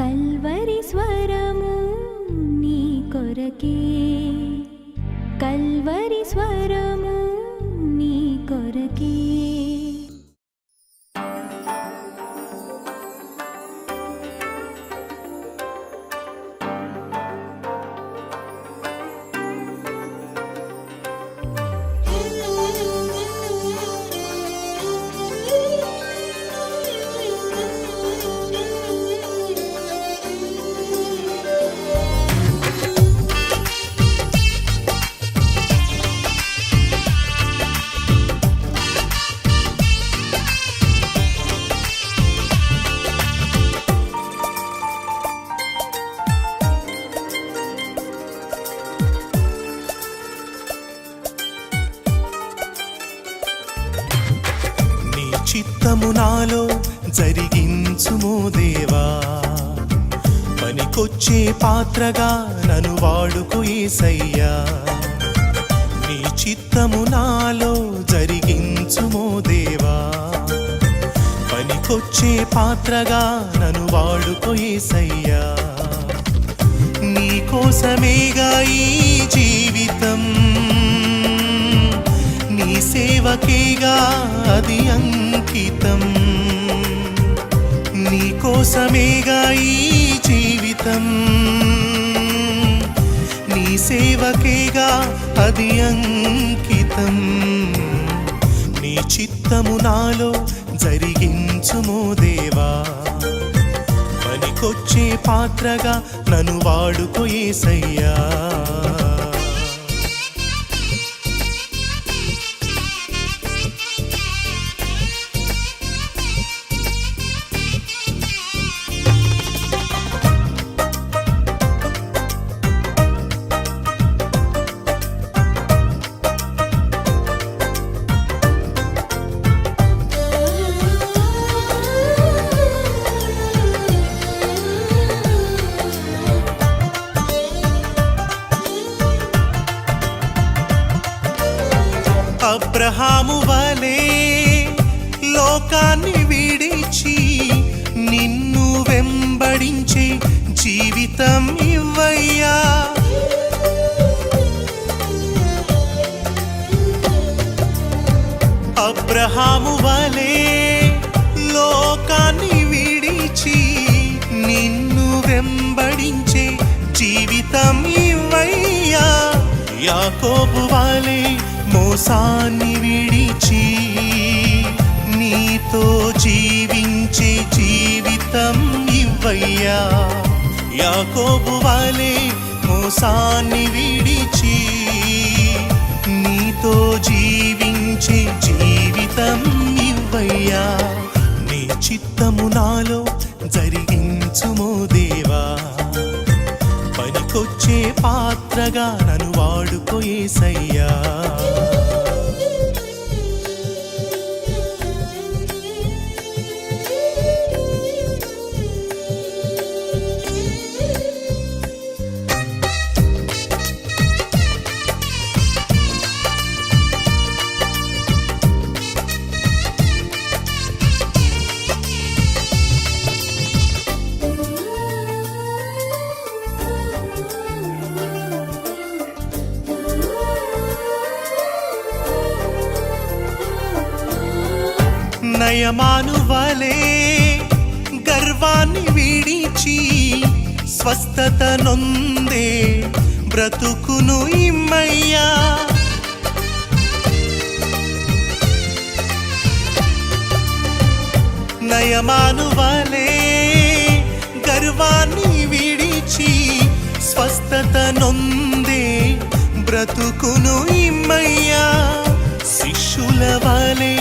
Calvary స్వరము నీ కొరకే, కల్వరి స్వరము నీ కొరకే. చిత్తము నాలో జరిగించుమో దేవా, పనికొచ్చే పాత్రగా నన్ను వాడుకో యేసయ్యా. నీ చిత్తము నాలో జరిగించుమో దేవా, పనికొచ్చే పాత్రగా నన్ను వాడుకో యేసయ్యా. నీ కోసమేగా ఈ జీవితం, నీ సేవకేగా అది అంకితం. నీ కోసమేగా ఈ జీవితం, నీ సేవకేగా అది అంకితం. నీ చిత్తము నాలో జరిగించుమో దేవా, పనికొచ్చే పాత్రగా నన్ను వాడుకో యేసయ్యా. అబ్రహాము వలే లోకాన్ని విడిచి నిన్ను వెంబడించే జీవితం ఇవ్వయ్యా. అబ్రహాము వలే లోకాన్ని విడిచి నిన్ను వెంబడించే జీవితం ఇవ్వయ్యా. యాకోబు వలే మోసాన్ని విడిచి నీతో జీవించే జీవితం ఇవ్వయ్యా. యాకోబు వలే మోసాన్ని విడిచి నీతో జీవించే జీవితం ఇవ్వయ్యా. నీ చిత్తము నాలో జరిగించుమో దేవా, పనికొచ్చే పాత్రగా నన్ను వాడుకో యేసయ్యా. నయమాను వలే గర్వాన్ని విడిచి స్వస్థత నొందే బ్రతుకును ఇమ్మయ్యా. నయమాను వలే గర్వాన్ని విడిచి స్వస్థత నొందే బ్రతుకును ఇమ్మయ్యా. శిష్యుల వలే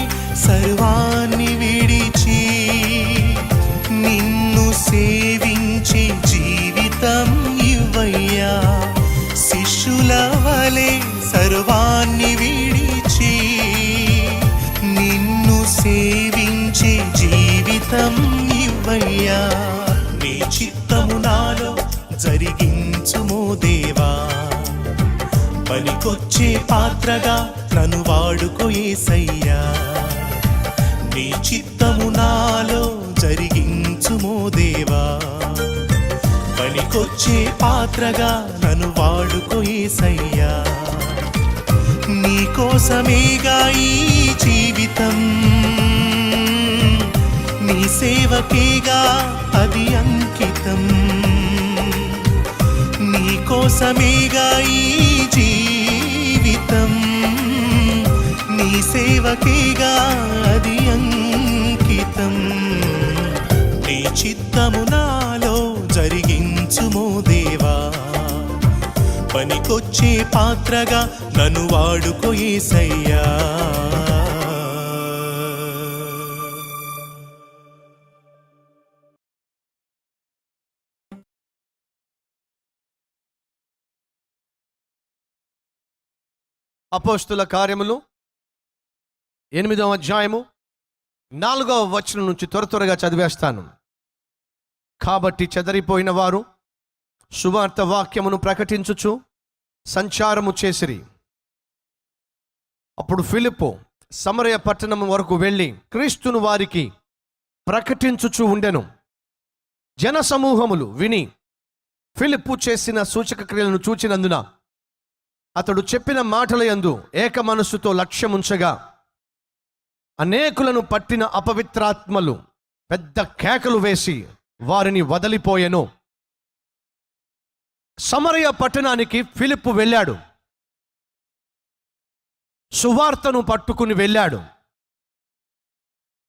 సర్వాన్ని విడిచి నిన్ను సేవించే జీవితం ఇవ్వయ్యా. శిష్యుల వలే సర్వాన్ని విడిచి నిన్ను సేవించే జీవితం ఇవ్వయ్యా. నీ చిత్తము నాలో జరిగించుమో దేవా, పనికొచ్చే పాత్రగా నన్ను వాడుకో యేసయ్యా. నీ చిత్తము నాలో జరిగించుమో దేవా. పనికొచ్చే పాత్రగా నన్ను వాడుకో యేసయ్యా. నీ కోసమేగా ఈ జీవితం, నీ సేవకేగా అది అంకితం. నీ కోసమేగా ఈ జీవితం, నీ సేవకేగా అది అంకితం. నీ చిత్తము నాలో జరిగించుమో దేవా. పనికొచ్చే పాత్రగా నన్ను వాడుకో యేసయ్యా. అపోస్తుల కార్యములు 8వ అధ్యాయము 4వ వచనం నుంచి త్వరగా చదివేస్తాను. కాబట్టి చెదరిపోయిన వారు సువార్త వాక్యమును ప్రకటించుచు సంచారము చేసిరి. అప్పుడు ఫిలిప్పు సమరయ పట్టణం వరకు వెళ్ళి క్రీస్తును వారికి ప్రకటించుచు ఉండెను. జన సమూహములు విని ఫిలిప్పు చేసిన సూచక క్రియలను చూచినందున అతడు చెప్పిన మాటల యందు ఏక మనస్సుతో లక్ష్యముంచగా అనేకులను పట్టిన అపవిత్రాత్మలు పెద్ద కేకలు వేసి వారిని వదిలిపోయెను. సమరయ పట్టణానికి ఫిలిప్పు వెళ్ళాడు. సువార్తను పట్టుకుని వెళ్ళాడు.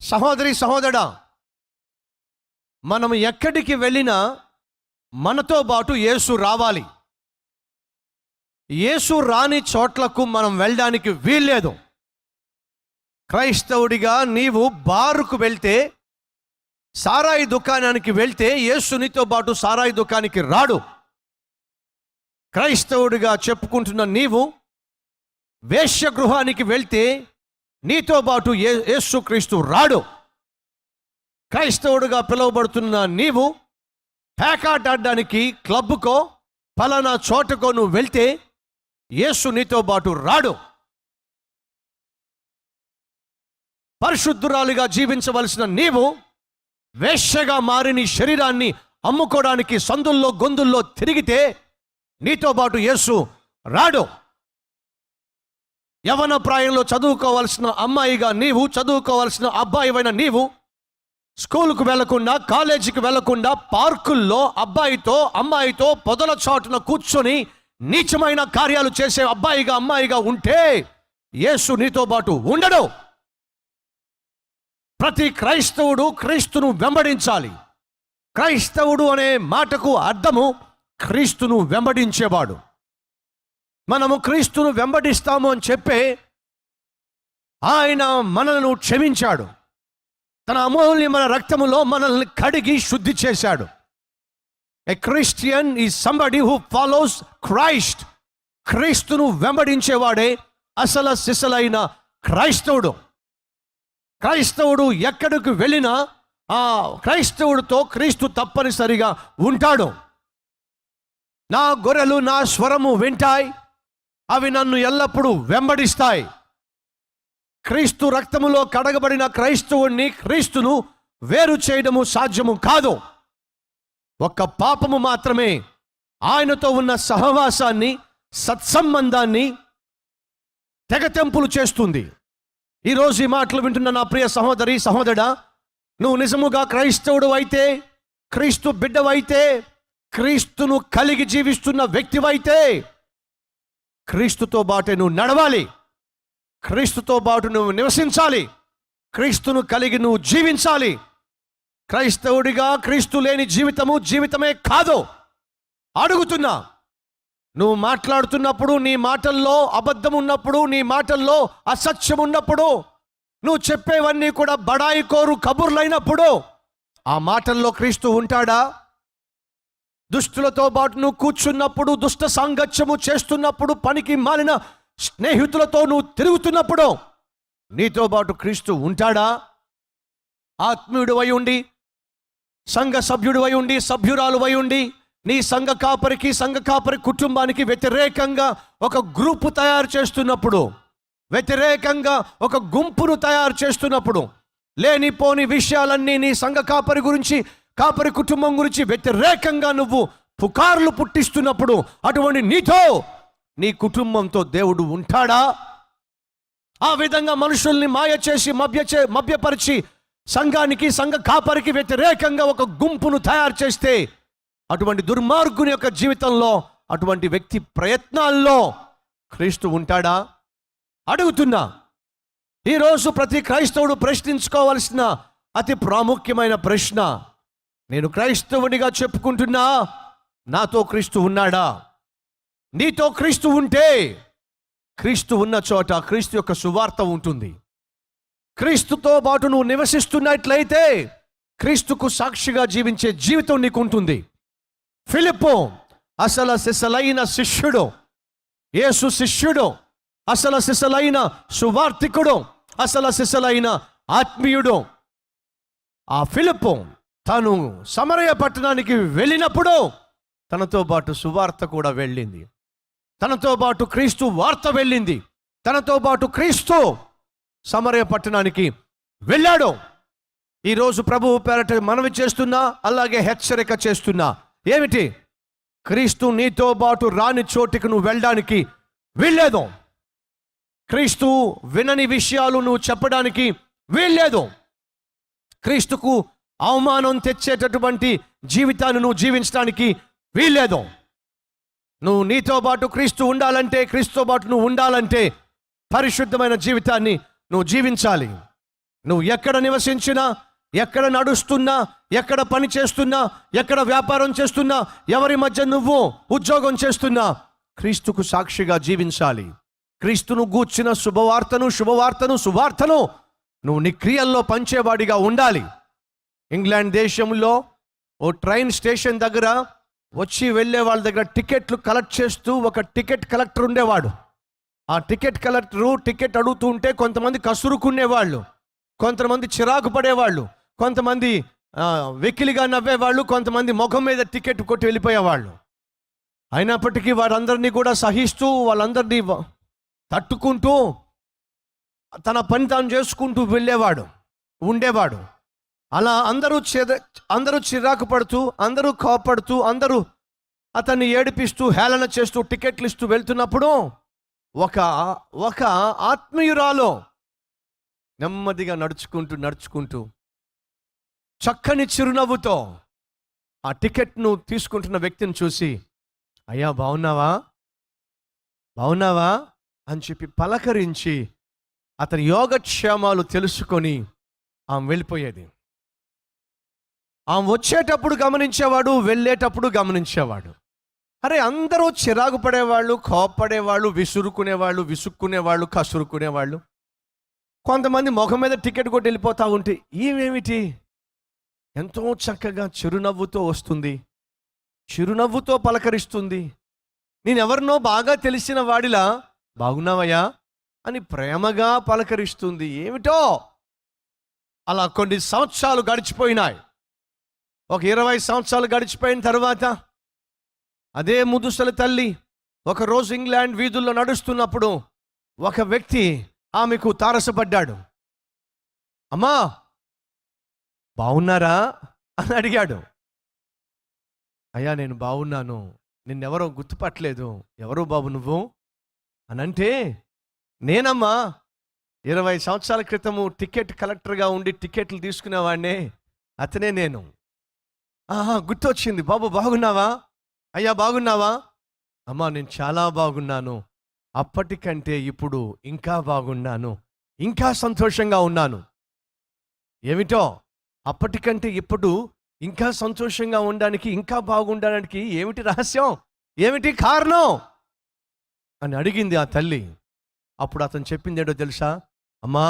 సహోదరి సహోదరా, మనం ఎక్కడికి వెళ్ళినా మనతో పాటు యేసు రావాలి. యేసు రాని చోట్లకు మనం వెళ్ళడానికి వీల్లేదు. క్రైస్తవుడిగా నీవు బారుకు వెళ్తే, సారాయి దుకాణానికి వెళ్తే యేసు నీతో పాటు సారాయి దుకాణానికి రాడు. క్రైస్తవుడిగా చెప్పుకుంటున్న నీవు వేశ్యగృహానికి వెళ్తే నీతో పాటు యేసుక్రీస్తు రాడు. క్రైస్తవుడిగా పిలువబడుతున్న నీవు పేకాట ఆడడానికి క్లబ్కో ఫలానా చోటకో నువ్వు వెళ్తే యేసు నీతో పాటు రాడు. పరిశుద్ధురాలిగా జీవించవలసిన నీవు వేశ్యగా మారి నీ శరీరాన్ని అమ్ముకోవడానికి సందుల్లో గొంతుల్లో తిరిగితే నీతో పాటు యేసు రాడు. యవన ప్రాయంలో చదువుకోవాల్సిన అమ్మాయిగా నీవు, చదువుకోవాల్సిన అబ్బాయివైన నీవు స్కూలుకు వెళ్లకుండా, కాలేజీకి వెళ్లకుండా పార్కుల్లో అబ్బాయితో అమ్మాయితో పొదల చాటున కూర్చొని నీచమైన కార్యాలు చేసే అబ్బాయిగా అమ్మాయిగా ఉంటే యేసు నీతో పాటు ఉండడు. ప్రతి క్రైస్తవుడు క్రీస్తును వెంబడించాలి. క్రైస్తవుడు అనే మాటకు అర్థము క్రీస్తును వెంబడించేవాడు. మనము క్రీస్తును వెంబడిస్తాము అని చెప్పే ఆయన మనలను క్షమించాడు. తన అమూల్యమైన రక్తములో మనల్ని కడిగి శుద్ధి చేశాడు. A Christian is somebody who follows Christ. క్రీస్తును వెంబడించేవాడే అసలు సిసలైన క్రైస్తవుడు. క్రైస్తవుడు ఎక్కడికి వెళ్ళినా ఆ క్రైస్తవుడితో క్రీస్తు తప్పనిసరిగా ఉంటాడు. నా గొర్రెలు నా స్వరము వింటాయి, అవి నన్ను ఎల్లప్పుడూ వెంబడిస్తాయి. క్రీస్తు రక్తములో కడగబడిన క్రైస్తవుణ్ణి, క్రీస్తును వేరు చేయడము సాధ్యము కాదు. ఒక్క పాపము మాత్రమే ఆయనతో ఉన్న సహవాసాన్ని, సత్సంబంధాన్ని తెగతెంపులు చేస్తుంది. ఈరోజు ఈ మాటలు వింటున్న నా ప్రియ సహోదరి సహోదరుడా, నువ్వు నిజముగా క్రైస్తవుడు అయితే, క్రీస్తు బిడ్డవైతే, క్రీస్తును కలిగి జీవిస్తున్న వ్యక్తివైతే క్రీస్తుతో పాటు నువ్వు నడవాలి. క్రీస్తుతో పాటు నువ్వు నివసించాలి. క్రీస్తును కలిగి నువ్వు జీవించాలి. క్రైస్తవుడిగా క్రీస్తు లేని జీవితమే కాదు. అడుగుతున్నా, నువ్వు మాట్లాడుతున్నప్పుడు, నీ మాటల్లో అబద్ధం ఉన్నప్పుడు, నీ మాటల్లో అసత్యం ఉన్నప్పుడు, నువ్వు చెప్పేవన్నీ కూడా బడాయి కోరు కబుర్లైనప్పుడు ఆ మాటల్లో క్రీస్తు ఉంటాడా? దుష్టులతో పాటు నువ్వు కూర్చున్నప్పుడు, దుష్ట సాంగత్యము చేస్తున్నప్పుడు, పనికి మాలిన స్నేహితులతో నువ్వు తిరుగుతున్నప్పుడు నీతో పాటు క్రీస్తు ఉంటాడా? ఆత్మీయుడు అయి ఉండి, సంఘ సభ్యుడు అయి ఉండి, సభ్యురాలు అయి ఉండి, నీ సంఘ కాపరి కుటుంబానికి వ్యతిరేకంగా ఒక గ్రూపు తయారు చేస్తున్నప్పుడు, వ్యతిరేకంగా ఒక గుంపును తయారు చేస్తున్నప్పుడు, లేనిపోని విషయాలన్నీ నీ సంఘ కాపరి కుటుంబం గురించి వ్యతిరేకంగా నువ్వు పుకార్లు పుట్టిస్తున్నప్పుడు, అటువంటి నీతో నీ కుటుంబంతో దేవుడు ఉంటాడా? ఆ విధంగా మనుషుల్ని మాయ చేసి మభ్యపరిచి సంఘ కాపరికి వ్యతిరేకంగా ఒక గుంపును తయారు చేస్తే, అటువంటి దుర్మార్గుని యొక్క జీవితంలో, అటువంటి వ్యక్తి ప్రయత్నాల్లో క్రీస్తు ఉంటాడా? అడుగుతున్నా. ఈరోజు ప్రతి క్రైస్తవుడు ప్రశ్నించుకోవాల్సిన అతి ప్రాముఖ్యమైన ప్రశ్న, నేను క్రైస్తవునిగా చెప్పుకుంటున్నా, నాతో క్రీస్తు ఉన్నాడా? నీతో క్రీస్తు ఉంటే, క్రీస్తు ఉన్న చోట క్రీస్తు యొక్క సువార్త ఉంటుంది. క్రీస్తుతో పాటు నువ్వు నివసిస్తున్నట్లయితే క్రీస్తుకు సాక్షిగా జీవించే జీవితం నీకు ఉంటుంది. ఫిలిప్పు అసలు సిసలైన శిష్యుడు, యేసు శిష్యుడు, అసలు సిసలైన సువార్తికుడు, అసలు సిసలైన ఆత్మీయుడు. ఆ ఫిలిప్పు తాను సమరయ పట్టణానికి వెళ్ళినప్పుడు తనతో పాటు సువార్త కూడా వెళ్ళింది, తనతో పాటు క్రీస్తు వార్త వెళ్ళింది, తనతో పాటు క్రీస్తు సమరయ పట్టణానికి వెళ్ళాడు. ఈరోజు ప్రభువు పేరట మనవి చేస్తున్నా, అలాగే హెచ్చరిక చేస్తున్నా. ఏమిటి? క్రీస్తు నీతో పాటు రాని చోటికి నువ్వు వెళ్ళడానికి వీల్లేదు. క్రీస్తు వినని విషయాలు నువ్వు చెప్పడానికి వీల్లేదు. క్రీస్తుకు అవమానం తెచ్చేటటువంటి జీవితాన్ని నువ్వు జీవించడానికి వీల్లేదు. నువ్వు నీతో పాటు క్రీస్తు ఉండాలంటే, క్రీస్తుతో పాటు నువ్వు ఉండాలంటే పరిశుద్ధమైన జీవితాన్ని నువ్వు జీవించాలి. నువ్వు ఎక్కడ నివసించినా, ఎక్కడ నడుస్తున్నా, ఎక్కడ పని చేస్తున్నా, ఎక్కడ వ్యాపారం చేస్తున్నా, ఎవరి మధ్య నువ్వు ఉద్యోగం చేస్తున్నా, క్రీస్తుకు సాక్షిగా జీవించాలి. క్రీస్తును గూర్చిన సువార్తను నువ్వు నీ క్రియల్లో పంచేవాడిగా ఉండాలి. ఇంగ్లాండ్ దేశంలో ఓ ట్రైన్ స్టేషన్ దగ్గర వచ్చి వెళ్ళే వాళ్ళ దగ్గర టికెట్లు కలెక్ట్ చేస్తూ ఒక టికెట్ కలెక్టర్ ఉండేవాడు. ఆ టికెట్ కలెక్టరు టికెట్ అడుగుతూ ఉంటే కొంతమంది కసురుకునేవాళ్ళు, కొంతమంది చిరాకు పడేవాళ్ళు, కొంతమంది వెకిలిగా నవ్వేవాళ్ళు, కొంతమంది ముఖం మీద టికెట్ కొట్టి వెళ్ళిపోయేవాళ్ళు. అయినప్పటికీ వారందరినీ కూడా సహిస్తూ, వాళ్ళందరినీ తట్టుకుంటూ, తన పని తాను చేసుకుంటూ ఉండేవాడు. అలా అందరూ చిరాకు పడుతూ, అందరూ కోపడుతూ, అందరూ అతన్ని ఏడిపిస్తూ, హేళన చేస్తూ, టికెట్లు ఇస్తూ వెళ్తున్నప్పుడు ఒక ఆత్మీయురాలు నెమ్మదిగా నడుచుకుంటూ చక్కని చిరునవ్వుతో ఆ టికెట్ను తీసుకుంటున్న వ్యక్తిని చూసి, అయ్యా బాగున్నావా అని చెప్పి పలకరించి అతని యోగక్షేమాలు తెలుసుకొని ఆమె వెళ్ళిపోయేది. ఆమె వచ్చేటప్పుడు గమనించేవాడు, వెళ్ళేటప్పుడు గమనించేవాడు. అరే, అందరూ చిరాకు పడేవాళ్ళు, కోపపడేవాళ్ళు, విసుక్కునేవాళ్ళు, కసురుకునేవాళ్ళు. కొంతమంది ముఖం మీద టికెట్ కొట్టి వెళ్ళిపోతూ ఉంటే, ఈమెమిటి ఎంతో చక్కగా చిరునవ్వుతో వస్తుంది, చిరునవ్వుతో పలకరిస్తుంది. నేనెవరినో బాగా తెలిసిన వాడిలా బాగున్నావయ్యా అని ప్రేమగా పలకరిస్తుంది. ఏమిటో అలా కొన్ని సంవత్సరాలు గడిచిపోయినాయి. ఒక 20 సంవత్సరాలు గడిచిపోయిన తర్వాత అదే ముదుసలి తల్లి ఒకరోజు ఇంగ్లాండ్ వీధుల్లో నడుస్తున్నప్పుడు ఒక వ్యక్తి ఆమెకు తారసపడ్డాడు. అమ్మా బాగున్నారా అని అడిగాడు. అయ్యా నేను బాగున్నాను, నిన్నెవరో గుర్తుపట్టలేదు, ఎవరో బాబు నువ్వు అని అంటే, నేనమ్మా 20 సంవత్సరాల క్రితము టికెట్ కలెక్టర్గా ఉండి టికెట్లు తీసుకునేవాడినే, అతనే నేను. గుర్తొచ్చింది, బాబు బాగున్నావా? అయ్యా బాగున్నావా? అమ్మా నేను చాలా బాగున్నాను, అప్పటికంటే ఇప్పుడు ఇంకా బాగున్నాను, ఇంకా సంతోషంగా ఉన్నాను. ఏమిటో అప్పటికంటే ఇప్పుడు ఇంకా సంతోషంగా ఉండడానికి, ఇంకా బాగుండడానికి ఏమిటి రహస్యం, ఏమిటి కారణం అని అడిగింది ఆ తల్లి. అప్పుడు అతను చెప్పింది ఏంటో తెలుసా? అమ్మా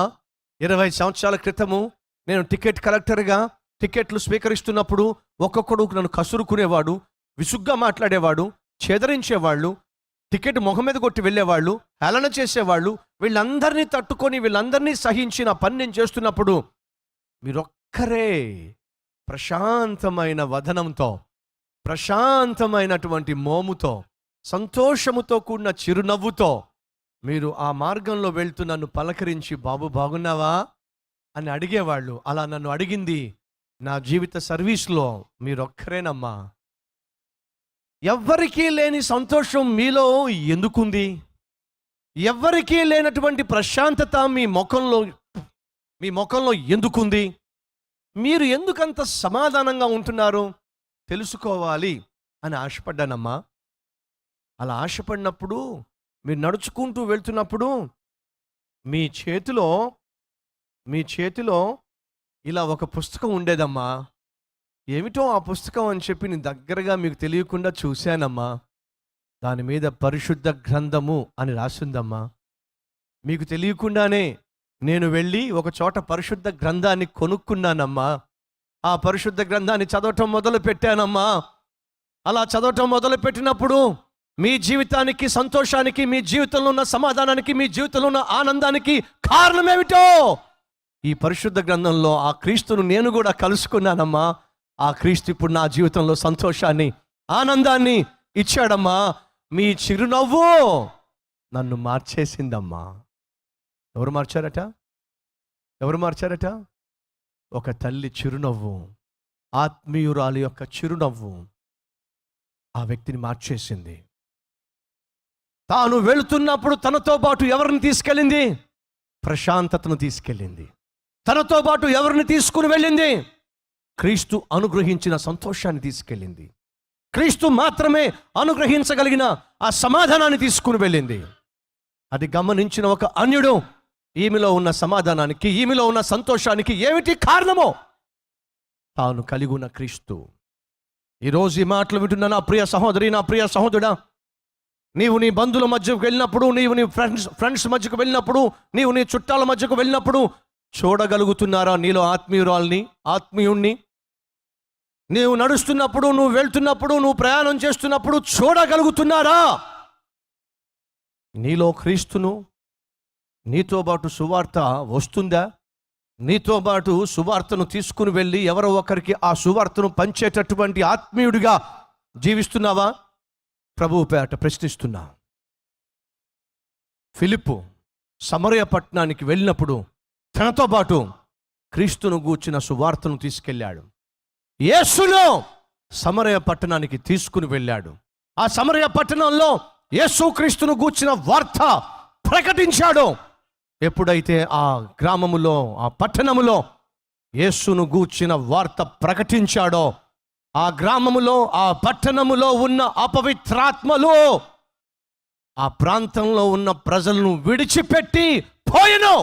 20 సంవత్సరాల క్రితము నేను టికెట్ కలెక్టర్గా టికెట్లు స్వీకరిస్తున్నప్పుడు ఒక్కొక్కడు నన్ను కసురుకునేవాడు, విసుగ్గా మాట్లాడేవాడు, చెదరించేవాళ్ళు, టికెట్ ముఖం మీద కొట్టి వెళ్ళేవాళ్ళు, హేళన చేసేవాళ్ళు. వీళ్ళందరినీ తట్టుకొని, వీళ్ళందరినీ సహించి నా పని నేను చేస్తున్నప్పుడు మీరొక్కరే ప్రశాంతమైన వదనంతో ప్రశాంతమైనటువంటి మోముతో, సంతోషముతో కూడిన చిరునవ్వుతో మీరు ఆ మార్గంలో వెళ్తూ నన్ను పలకరించి, బాబు బాగున్నావా అని అడిగేవాళ్ళు. అలా నన్ను అడిగింది నా జీవిత సర్వీస్లో మీరొక్కరేనమ్మా. ఎవ్వరికీ లేని సంతోషం మీలో ఎందుకుంది? ఎవ్వరికీ లేనటువంటి ప్రశాంతత మీ ముఖంలో ఎందుకుంది? మీరు ఎందుకంత సమాధానంగా ఉంటున్నారు తెలుసుకోవాలి అని ఆశపడ్డానమ్మా. అలా ఆశపడినప్పుడు మీరు నడుచుకుంటూ వెళ్తున్నప్పుడు మీ చేతిలో ఇలా ఒక పుస్తకం ఉండేదమ్మా. ఏమిటో ఆ పుస్తకం అని చెప్పి నేను దగ్గరగా మీకు తెలియకుండా చూశానమ్మా. దాని మీద పరిశుద్ధ గ్రంథము అని రాసిందమ్మా. మీకు తెలియకుండానే నేను వెళ్ళి ఒక చోట పరిశుద్ధ గ్రంథాన్ని కొనుక్కున్నానమ్మా. ఆ పరిశుద్ధ గ్రంథాన్ని చదవటం మొదలు పెట్టానమ్మా. అలా చదవటం మొదలు పెట్టినప్పుడు మీ జీవితానికి, సంతోషానికి, మీ జీవితంలో ఉన్న సమాధానానికి, మీ జీవితంలో ఉన్న ఆనందానికి కారణమేమిటో ఈ పరిశుద్ధ గ్రంథంలో ఆ క్రీస్తును నేను కూడా కలుసుకున్నానమ్మా. ఆ క్రీస్తు ఇప్పుడు నా జీవితంలో సంతోషాన్ని, ఆనందాన్ని ఇచ్చాడమ్మా. మీ చిరునవ్వు నన్ను మార్చేసిందమ్మా. ఎవరు మార్చారట? ఒక తల్లి చిరునవ్వు, ఆత్మీయురాలి యొక్క చిరునవ్వు ఆ వ్యక్తిని మార్చేసింది. తాను వెళుతున్నప్పుడు తనతో పాటు ఎవరిని తీసుకెళ్ళింది? ప్రశాంతతను తీసుకెళ్ళింది. తనతో పాటు ఎవరిని తీసుకుని వెళ్ళింది? క్రీస్తు అనుగ్రహించిన సంతోషాన్ని తీసుకెళ్ళింది. క్రీస్తు మాత్రమే అనుగ్రహించగలిగిన ఆ సమాధానాన్ని తీసుకుని వెళ్ళింది. అది గమనించిన ఒక అన్యుడు ఈమెలో ఉన్న సమాధానానికి, ఈమెలో ఉన్న సంతోషానికి ఏమిటి కారణమో తాను కలిగి ఉన్న క్రీస్తు. ఈరోజు ఈ మాటలు వింటున్న నా ప్రియ సహోదరి, నా ప్రియ సహోదరుడా, నీవు నీ బంధువుల మధ్యకు వెళ్ళినప్పుడు, నీవు నీ ఫ్రెండ్స్ మధ్యకు వెళ్ళినప్పుడు, నీవు నీ చుట్టాల మధ్యకు వెళ్ళినప్పుడు చూడగలుగుతున్నారా నీలో ఆత్మీయుణ్ణి? నీవు నడుస్తున్నప్పుడు, నువ్వు వెళ్తున్నప్పుడు, నువ్వు ప్రయాణం చేస్తున్నప్పుడు చూడగలుగుతున్నారా నీలో క్రీస్తును? నీతో పాటు సువార్త వస్తుందా? నీతో పాటు సువార్తను తీసుకుని వెళ్ళి ఎవరో ఒకరికి ఆ సువార్తను పంచేటటువంటి ఆత్మీయుడిగా జీవిస్తున్నావా? ప్రభువు పేరట ప్రశ్నిస్తున్నా. ఫిలిప్పు సమరయ పట్టణానికి వెళ్ళినప్పుడు తనతో పాటు క్రీస్తును గూర్చిన సువార్తను తీసుకెళ్ళాడు. యేసును సమరయ పట్టణానికి తీసుకుని వెళ్ళాడు. ఆ సమరయ పట్టణంలో యేసు క్రీస్తును గూర్చిన వార్త ప్రకటించాడు. ఎప్పుడైతే ఆ గ్రామములో, ఆ పట్టణములో యేసును గూర్చిన వార్త ప్రకటించాడో, ఆ గ్రామములో, ఆ పట్టణములో ఉన్న అపవిత్రాత్మలు ఆ ప్రాంతంలో ఉన్న ప్రజలను విడిచిపెట్టి పోయెను.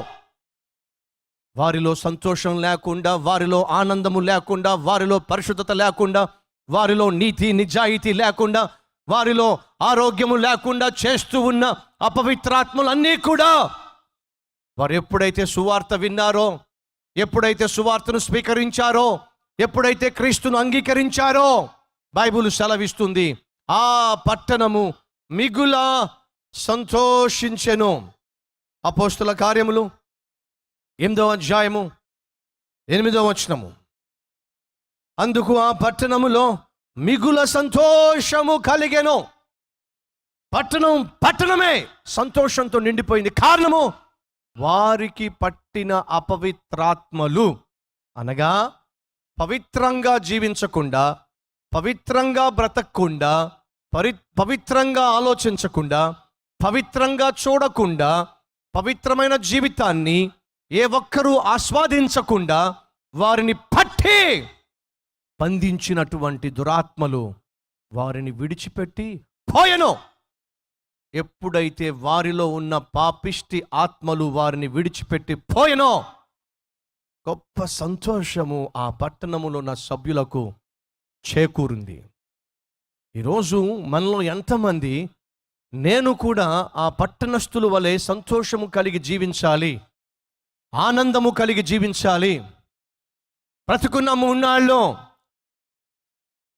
వారిలో సంతోషం లేకుండా, వారిలో ఆనందము లేకుండా, వారిలో పరిశుద్ధత లేకుండా, వారిలో నీతి నిజాయితీ లేకుండా, వారిలో ఆరోగ్యము లేకుండా చేస్తూ ఉన్న అపవిత్రాత్మలన్నీ కూడా వారు ఎప్పుడైతే సువార్త విన్నారో, ఎప్పుడైతే సువార్తను స్వీకరించారో, ఎప్పుడైతే క్రీస్తును అంగీకరించారో, బైబిల్ సెలవిస్తుంది ఆ పట్టణము మిగుల సంతోషించెను. అపోస్తుల కార్యములు 8వ అధ్యాయము 8వ వచనము. అందుకు ఆ పట్టణములో మిగుల సంతోషము కలిగెను. పట్టణమే సంతోషంతో నిండిపోయింది. కారణము వారికి పట్టిన అపవిత్రాత్మలు, అనగా పవిత్రంగా జీవించకుండా, పవిత్రంగా బ్రతకకుండా, పవిత్రంగా ఆలోచించకుండా, పవిత్రంగా చూడకుండా, పవిత్రమైన జీవితాన్ని ఏ ఒక్కరూ ఆస్వాదించకుండా వారిని పట్టి బంధించినటువంటి దురాత్మలు వారిని విడిచిపెట్టి పోయెను. ఎప్పుడైతే వారిలో ఉన్న పాపిష్టి ఆత్మలు వారిని విడిచిపెట్టి పోయెనో, గొప్ప సంతోషము ఆ పట్టణములో ఉన్న సభ్యులకు చేకూరింది. ఈరోజు మనలో ఎంతమంది నేను కూడా ఆ పట్టణస్థుల వలె సంతోషము కలిగి జీవించాలి, ఆనందము కలిగి జీవించాలి, బ్రతుకున్న ఉన్నాళ్ళు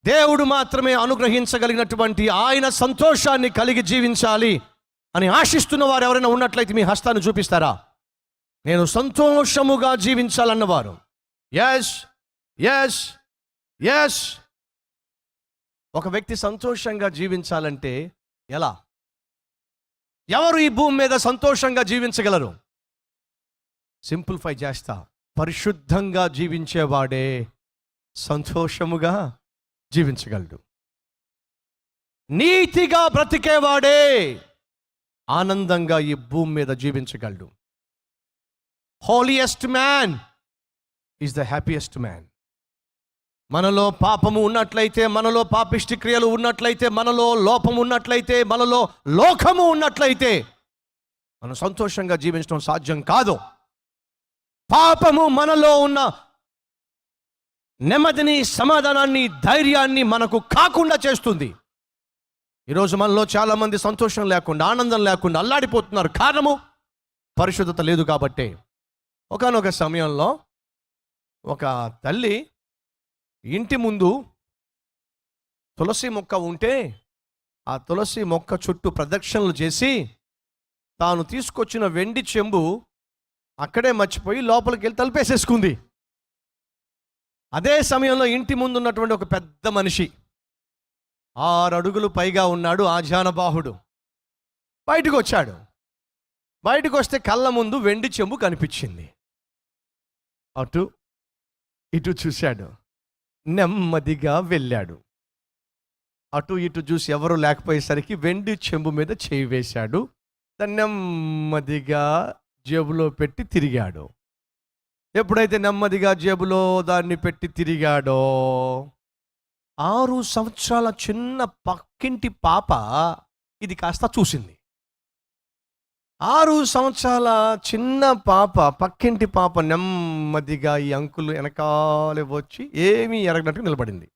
దేవుడు మాత్రమే అనుగ్రహించగలిగినటువంటి ఆయన సంతోషాన్ని కలిగి జీవించాలి అని ఆశిస్తున్న వారు ఎవరైనా ఉన్నట్లయితే మీ హస్తాన్ని చూపిస్తారా? నేను సంతోషముగా జీవించాలన్నవారు. Yes, yes, yes. ఒక వ్యక్తి సంతోషంగా జీవించాలంటే ఎలా? ఎవరు ఈ భూమి మీద సంతోషంగా జీవించగలరు? సింప్లిఫై చేస్తా, పరిశుద్ధంగా జీవించేవాడే సంతోషముగా జీవించగలడు. నీతిగా బ్రతికేవాడే ఆనందంగా ఈ భూమి మీద జీవించగలడు. Holiest man is the happiest man. మనలో పాపము ఉన్నట్లయితే, మనలో పాపిష్టి క్రియలు ఉన్నట్లయితే, మనలో లోపము ఉన్నట్లయితే, మనలో లోకము ఉన్నట్లయితే మనం సంతోషంగా జీవించడం సాధ్యం కాదు. పాపము మనలో ఉన్న నెమ్మదిని, సమాధానాన్ని, ధైర్యాన్ని మనకు కాకుండా చేస్తుంది. ఈరోజు మనలో చాలామంది సంతోషం లేకుండా, ఆనందం లేకుండా అల్లాడిపోతున్నారు. కారణము పరిశుద్ధత లేదు కాబట్టే. ఒకానొక సమయంలో ఒక తల్లి ఇంటి ముందు తులసి మొక్క ఉంటే ఆ తులసి మొక్క చుట్టూ ప్రదక్షిణలు చేసి తాను తీసుకొచ్చిన వెండి చెంబు అక్కడే మర్చిపోయి లోపలికి వెళ్ళి తలుపేసేసుకుంది. అదే సమయంలో ఇంటి ముందు ఉన్నటువంటి ఒక పెద్ద మనిషి, 6 అడుగులు పైగా ఉన్నాడు, ఆజానబాహుడు, బయటకు వచ్చాడు. బయటకు వస్తే కళ్ళ ముందు వెండి చెంబు కనిపించింది. అటు ఇటు చూశాడు, నెమ్మదిగా వెళ్ళాడు. అటు ఇటు చూసి ఎవరు లేకపోయేసరికి వెండి చెంబు మీద చేయి వేశాడు. దాన్ని నెమ్మదిగా జేబులో పెట్టి తిరిగాడు. ఎప్పుడైతే నెమ్మదిగా జేబులో దాన్ని పెట్టి తిరిగాడో 6 సంవత్సరాల చిన్న పక్కింటి పాప ఇది కాస్త చూసింది. 6 సంవత్సరాల చిన్న పాప, పక్కింటి పాప నెమ్మదిగా ఈ అంకులు వెనకాలే వచ్చి ఏమీ ఎరగనట్టు నిలబడింది.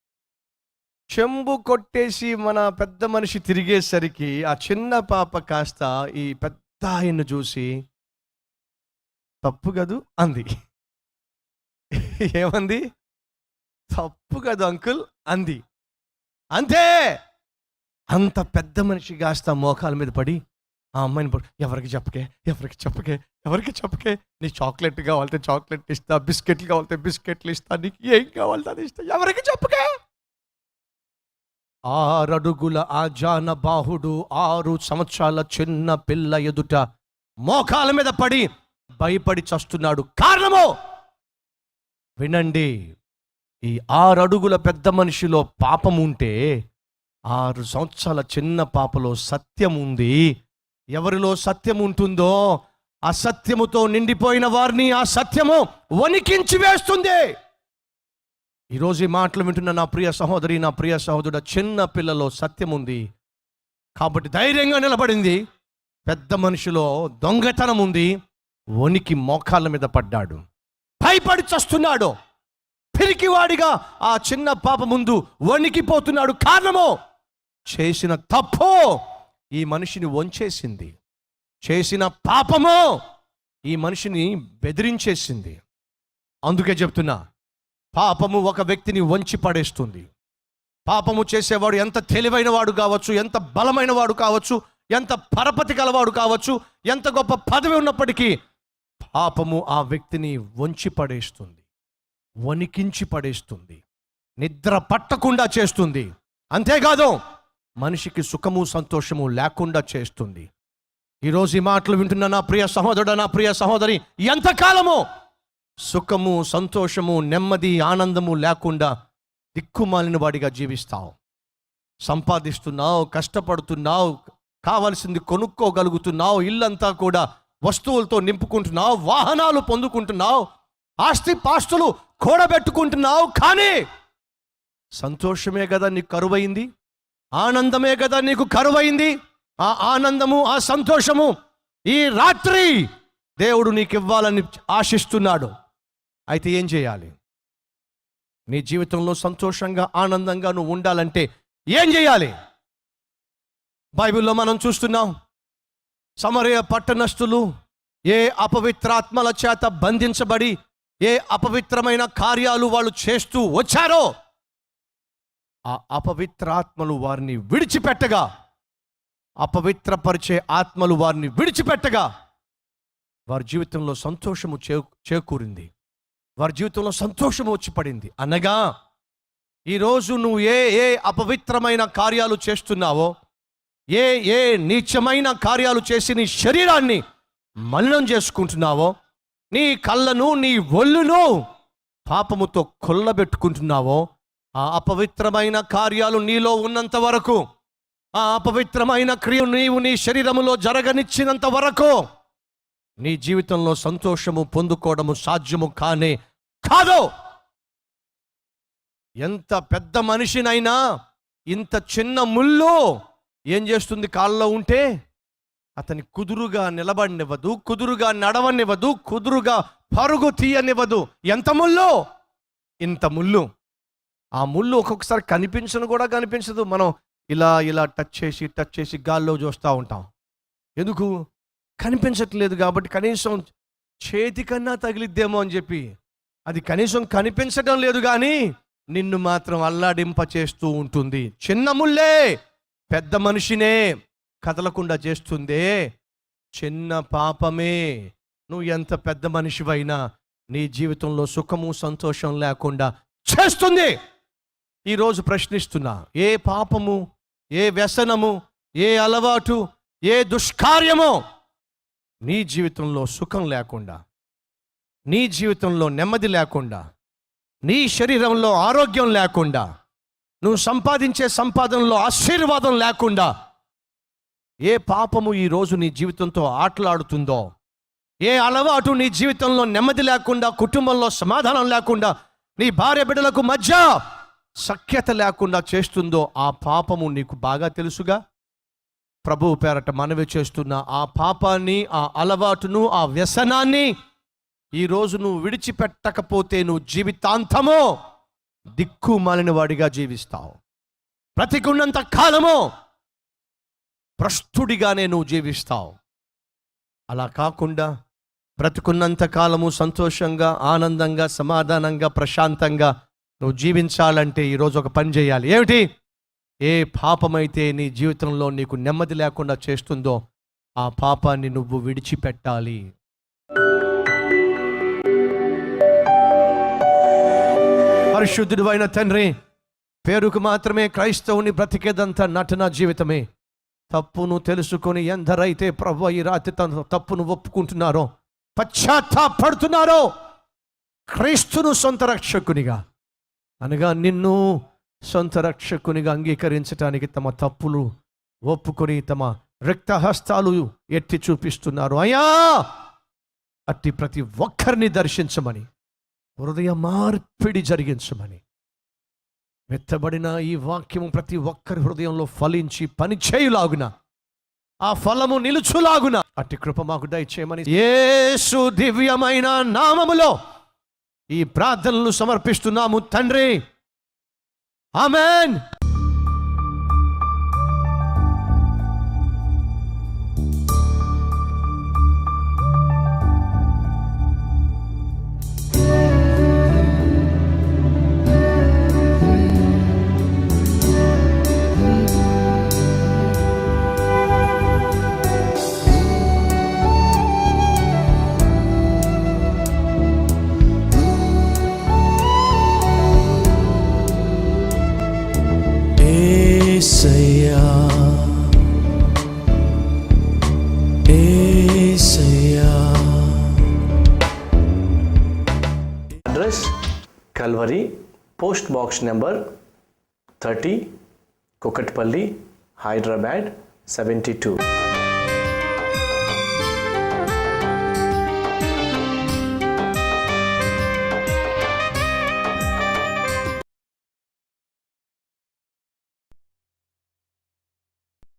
చెంబు కొట్టేసి మన పెద్ద మనిషి తిరిగేసరికి ఆ చిన్న పాప కాస్త ఈ పెద్ద ఆయన్ను చూసి తప్పు కదూ అంది. ఏమంది? తప్పు కదా అంకుల్ అంది. అంతే. అంత పెద్ద మనిషి కాస్త మోకాల మీద పడి ఆ అమ్మాయిని పడి, ఎవరికి చెప్పకే, ఎవరికి చెప్పకే, ఎవరికి చెప్పకే, నీ చాక్లెట్ కావాలంటే చాక్లెట్ ఇస్తా, బిస్కెట్లు కావాలంటే బిస్కెట్లు ఇస్తా, నీకు ఏం కావాలంటే అది ఇస్తా, ఎవరికి చెప్పకే. 6 అడుగుల ఆజానబాహుడు 6 సంవత్సరాల చిన్న పిల్ల ఎదుట మోకాల మీద పడి భయపడి చస్తున్నాడు. కారణము వినండి, ఈ 6 అడుగుల పెద్ద మనిషిలో పాపం ఉంటే 6 సంవత్సరాల చిన్న పాపలో సత్యం ఉంది. ఎవరిలో సత్యం ఉంటుందో అసత్యముతో నిండిపోయిన వారిని ఆ సత్యము వణికించి వేస్తుంది. ఈరోజు ఈ మాటలు వింటున్న నా ప్రియ సహోదరి, నా ప్రియ సహోదరుడు, చిన్న పిల్లలో సత్యం ఉంది కాబట్టి ధైర్యంగా నిలబడింది. పెద్ద మనిషిలో దొంగతనం ఉంది, వణికి మోకాళ్ళ మీద పడ్డాడు, భయపడి చస్తున్నాడు. పిరికివాడిగా ఆ చిన్న పాప ముందు వణికిపోతున్నాడు. కారణము చేసిన తప్పు ఈ మనిషిని వంచేసింది. చేసిన పాపము ఈ మనిషిని బెదిరించేసింది. అందుకే చెప్తున్నా, పాపము ఒక వ్యక్తిని వంచి పడేస్తుంది. పాపము చేసేవాడు ఎంత తెలివైన వాడు కావచ్చు, ఎంత బలమైన వాడు కావచ్చు, ఎంత పరపతి గలవాడు కావచ్చు, ఎంత గొప్ప పదవి ఉన్నప్పటికీ పాపము ఆ వ్యక్తిని వంచి పడేస్తుంది, వణికించి పడేస్తుంది, నిద్ర పట్టకుండా చేస్తుంది. అంతేకాదు మనిషికి సుఖము సంతోషము లేకుండా చేస్తుంది. ఈరోజు ఈ మాటలు వింటున్న నా ప్రియ సహోదరుడు, నా ప్రియ సహోదరి, ఎంతకాలము సుఖము సంతోషము నెమ్మది ఆనందము లేకుండా దిక్కుమాలిన వాడిగా జీవిస్తావు? సంపాదిస్తున్నావు, కష్టపడుతున్నావు, కావలసింది కొనుక్కోగలుగుతున్నావు, ఇల్లంతా కూడా వస్తువులతో నింపుకుంటున్నావు, వాహనాలు పొందుకుంటున్నావు, ఆస్తి పాస్తులు కూడబెట్టుకుంటున్నావు. కానీ సంతోషమే కదా నీకు కరువైంది, ఆనందమే కదా నీకు కరువైంది. ఆ ఆనందము, ఆ సంతోషము ఈ రాత్రి దేవుడు నీకు ఇవ్వాలని ఆశిస్తున్నాడు. అయితే ఏం చేయాలి? నీ జీవితంలో సంతోషంగా ఆనందంగా నువ్వు ఉండాలంటే ఏం చేయాలి? బైబిల్లో మనం చూస్తున్నాం, సమరయ పట్టణస్థులు ఏ అపవిత్రాత్మల చేత బంధించబడి ఏ అపవిత్రమైన కార్యాలు వాళ్ళు చేస్తూ వచ్చారో ఆ అపవిత్రాత్మలు వారిని విడిచిపెట్టగా, అపవిత్రపరిచే ఆత్మలు వారిని విడిచిపెట్టగా వారి జీవితంలో సంతోషము చేకూరింది, వారి జీవితంలో సంతోషము వచ్చి పడింది. అనగా ఈరోజు నువ్వు ఏ అపవిత్రమైన కార్యాలు చేస్తున్నావో, ఏ నీచమైన కార్యాలు చేసి నీ శరీరాన్ని మలినం చేసుకుంటున్నావో, నీ కళ్ళను నీ ఒళ్ళును పాపముతో కొల్లబెట్టుకుంటున్నావో, ఆ అపవిత్రమైన కార్యాలు నీలో ఉన్నంత వరకు, ఆ అపవిత్రమైన క్రియలు నీవు నీ శరీరములో జరగనిచ్చినంత వరకు నీ జీవితంలో సంతోషము పొందుకోవడము సాధ్యము కాదు. ఎంత పెద్ద మనిషినైనా ఇంత చిన్న ముళ్ళు ఏం చేస్తుంది? కాళ్ళలో ఉంటే అతని కుదురుగా నిలబడనివ్వదు, కుదురుగా నడవనివ్వదు, కుదురుగా పరుగు తీయనివ్వదు. ఎంత ముళ్ళు? ఇంత ముళ్ళు. ఆ ముళ్ళు ఒక్కొక్కసారి కూడా కనిపించదు. మనం ఇలా టచ్ చేసి గాల్లో చూస్తూ ఉంటాం. ఎందుకు? కనిపించట్లేదు కాబట్టి, కనీసం చేతికన్నా తగిలిద్దేమో అని చెప్పి. అది కనీసం కనిపించడం లేదు కానీ నిన్ను మాత్రం అల్లాడింప చేస్తూ ఉంటుంది. చిన్న ముల్లే పెద్ద మనిషినే కదలకుండా చేస్తుందే. చిన్న పాపమే నువ్వు ఎంత పెద్ద మనిషివైనా నీ జీవితంలో సుఖము సంతోషం లేకుండా చేస్తుంది. ఈరోజు ప్రశ్నిస్తున్నా, ఏ పాపము, ఏ వ్యసనము, ఏ అలవాటు, ఏ దుష్కార్యమో నీ జీవితంలో సుఖం లేకుండా, నీ జీవితంలో నెమ్మది లేకుండా, నీ శరీరంలో ఆరోగ్యం లేకుండా, నువ్వు సంపాదించే సంపాదనలో ఆశీర్వాదం లేకుండా ఏ పాపము ఈరోజు నీ జీవితంతో ఆటలాడుతుందో, ఏ అలవాటు నీ జీవితంలో నెమ్మది లేకుండా, కుటుంబంలో సమాధానం లేకుండా, నీ భార్య బిడ్డలకు మధ్య సఖ్యత లేకుండా చేస్తుందో, ఆ పాపము నీకు బాగా తెలుసుగా. ప్రభువు పేరట మనవి చేస్తున్న ఆ పాపాన్ని, ఆ అలవాటును, ఆ వ్యసనాన్ని ఈరోజు నువ్వు విడిచిపెట్టకపోతే నువ్వు జీవితాంతమో దిక్కుమాలిన వాడిగా జీవిస్తావు. బ్రతికున్నంత కాలము భ్రష్టుడిగానే నువ్వు జీవిస్తావు. అలా కాకుండా బ్రతికున్నంత కాలము సంతోషంగా, ఆనందంగా, సమాధానంగా, ప్రశాంతంగా నువ్వు జీవించాలంటే ఈరోజు ఒక పని చేయాలి. ఏమిటి? ఏ పాపమైతే నీ జీవితంలో నీకు నెమ్మది లేకుండా చేస్తుందో ఆ పాపాన్ని నువ్వు విడిచిపెట్టాలి. పరిశుద్ధుడు అయిన తండ్రి, పేరుకు మాత్రమే క్రైస్తవుని బ్రతికేదంతా నటన జీవితమే. తప్పును తెలుసుకొని ఎందరైతే ప్రభు ఈ రాత్రి తన తప్పును ఒప్పుకుంటున్నారో, పశ్చాత్తాపడుతున్నారో, క్రీస్తును సొంత రక్షకునిగా అనగా నిన్ను సొంత రక్షకునిగా అంగీకరించడానికి తమ తప్పులు ఒప్పుకొని తమ రక్తహస్తాలు ఎత్తి చూపిస్తున్నారు. అయ్యా, అట్టి ప్రతి ఒక్కరిని దర్శించమని, హృదయ మార్పిడి జరిగించమని, మెత్తబడిన ఈ వాక్యము ప్రతి ఒక్కరి హృదయంలో ఫలించి పనిచేయులాగున, ఆ ఫలము నిలుచులాగున అట్టి కృప మాకు దయచేయమని యేసు దివ్యమైన నామములో ఈ ప్రార్థనలు సమర్పిస్తున్నాము తండ్రి. Amen. Address Calvary, post box number 30, Kukatpally, Hyderabad 72.